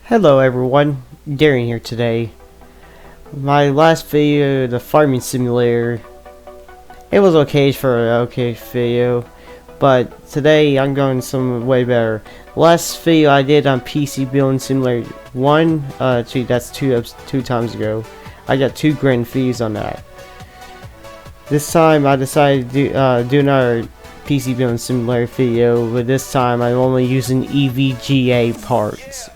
Hello everyone, Darren here today. My last video, the farming simulator, it was okay for an okay video, but today I'm going some way better. Last video I did on PC building simulator 1, that's two times ago. I got 2 grand fees on that. This time I decided to do another PC building simulator video, but this time I'm only using EVGA parts.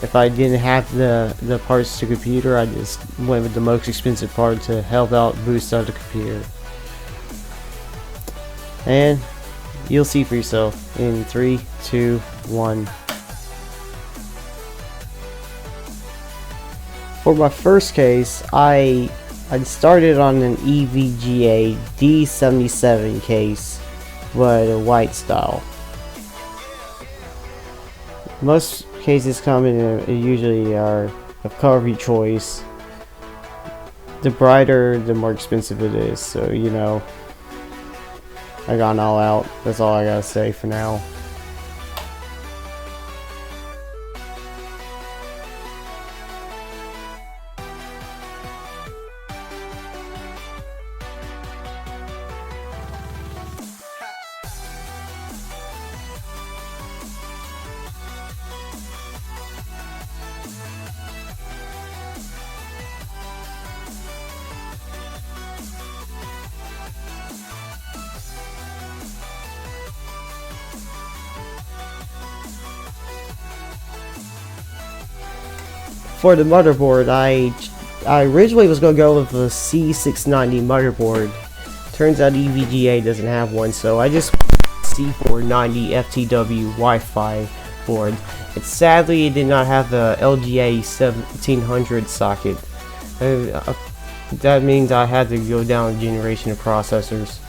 If I didn't have the parts to computer, I just went with the most expensive part to help out boost out the computer. And you'll see for yourself in 3, 2, 1. For my first case, I started on an EVGA D77 case, but a white style. Most cases come in usually are of color of your choice. The brighter, the more expensive it is. So you know, I got all out. That's all I gotta say for now. For the motherboard, I originally was going to go with the C690 motherboard. Turns out EVGA doesn't have one, so I just C490 FTW Wi-Fi board. And sadly, it did not have the LGA 1700 socket. That means I had to go down a generation of processors.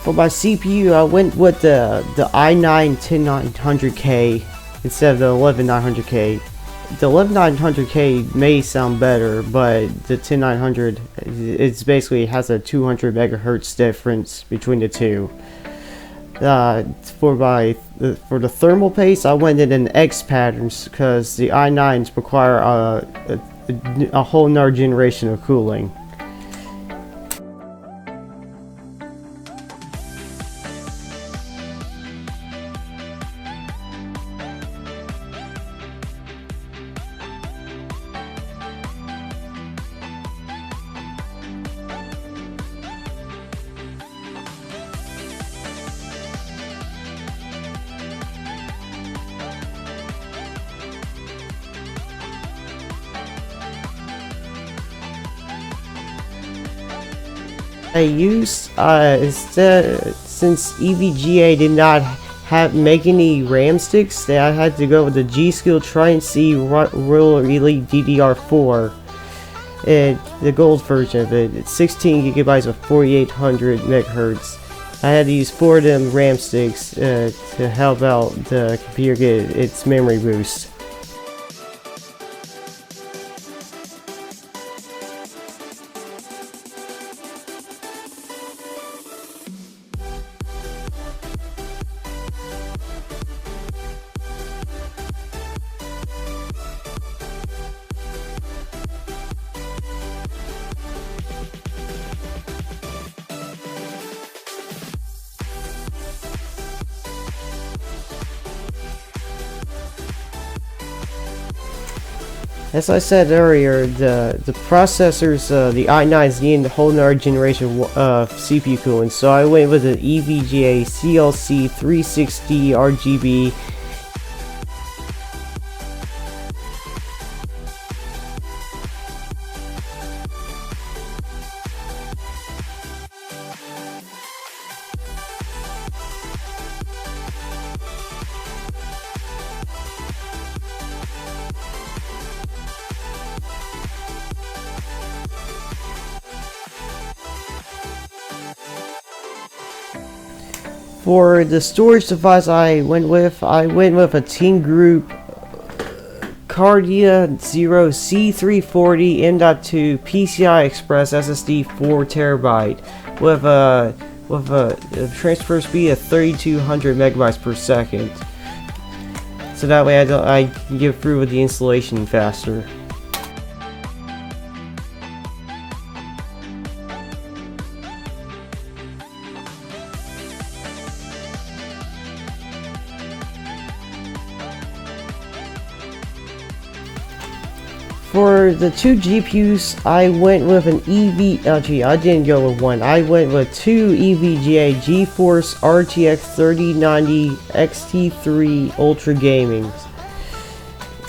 For my CPU, I went with the i9 10900K instead of the 11900K. The 11900K may sound better, but the 10900, it's basically has a 200 megahertz difference between the two. For the thermal paste, I went in an X patterns because the i9s require a whole nother generation of cooling. I used since EVGA did not make any RAM sticks, I had to go with the G-Skill Trident C Royal Elite DDR4, the gold version of it. It's 16 gigabytes of 4800 megahertz. I had to use 4 of them RAM sticks to help out the computer get its memory boost. As I said earlier, the processors, the i9s need a whole nother generation of CPU cooling, so I went with the EVGA CLC 360 RGB. For the storage device I went with a Team Group Cardia 0 C340 M.2 PCI Express SSD 4TB with a transfer speed of 3200 megabytes per second. So that way I can get through with the installation faster. For the two GPUs, I went with an I didn't go with one. I went with two EVGA GeForce RTX 3090 XT3 Ultra Gamings.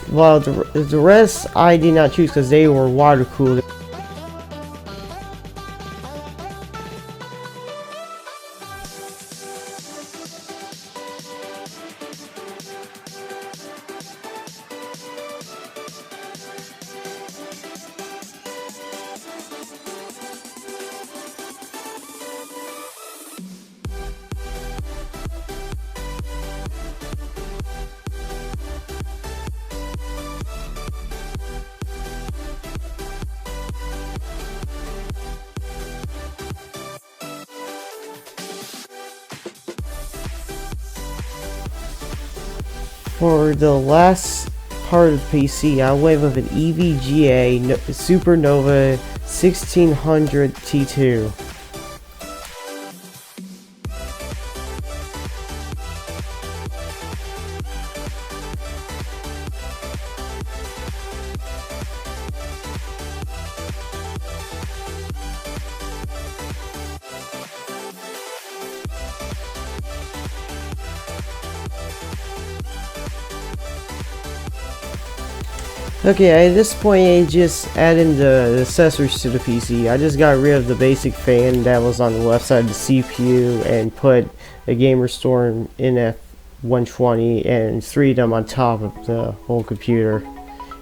While the rest I did not choose because they were water cooled. For the last part of the PC, I went with an EVGA Supernova 1600 T2. Okay, at this point I just added the accessories to the PC. I just got rid of the basic fan that was on the left side of the CPU and put a Gamer Storm NF120 and 3 of them on top of the whole computer.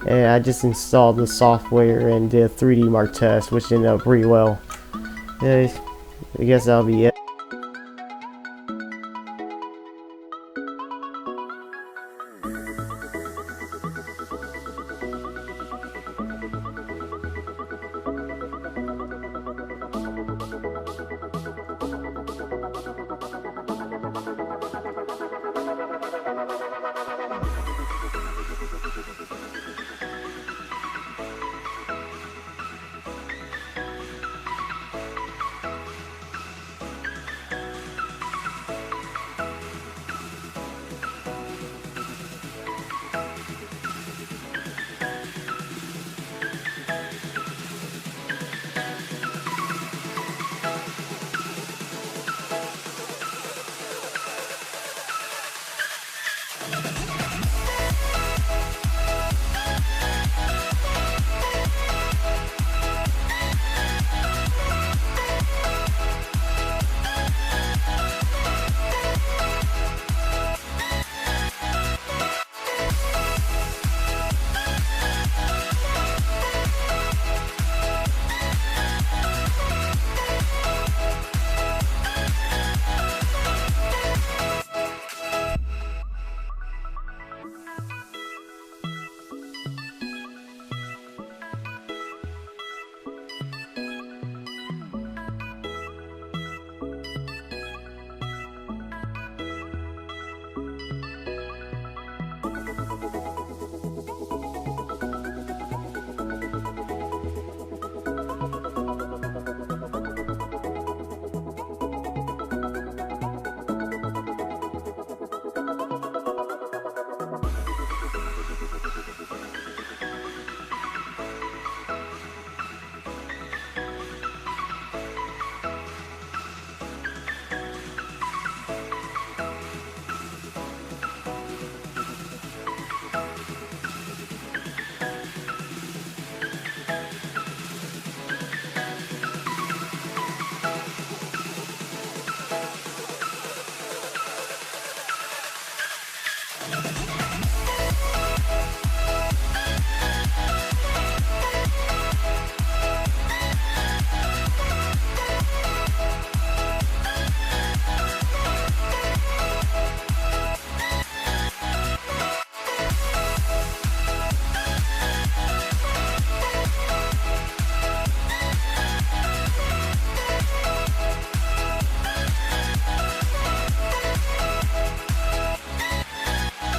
And I just installed the software and did a 3D Mark test, which ended up pretty well. I guess that'll be it.